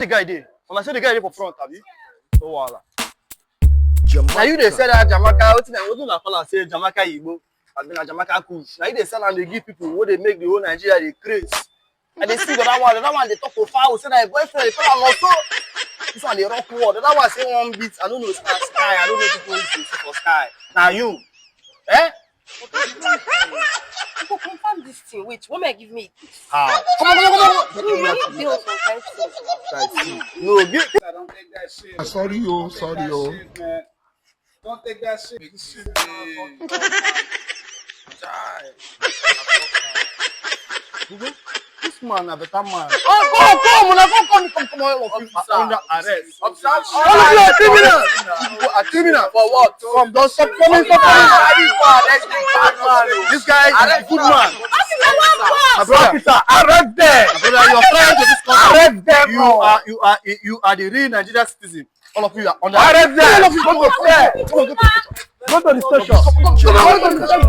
The guy there. When I say the guy there for front, have you? No wala. Now you they say that Jamaica, what do na call say Jamaica igbo, and then Jamaica kush. Now you they sell and they give people what they make the whole Nigeria they craze. And they see that one they talk profile, say that boyfriend, they tell also. This one they rock word. That one say one beat. I don't know sky. I don't know people who see for sky. Now you, eh? You go confirm this thing. Wait, what may I give me? How? Come on. You need bills sometimes. No, get. I don't take that shit. Sorry, yo. Sorry, yo. Shit, man. Don't take that shit. This shit, This man a better man. Oh, come under arrest. A criminal. For what? Come, don't stop coming. This guy is a good man. My brother, arrest them. My brother, you are trying to this country. Arrest them. You are the real Nigerian citizen. All of you are under arrest them. All of you go to the station. Go to the station.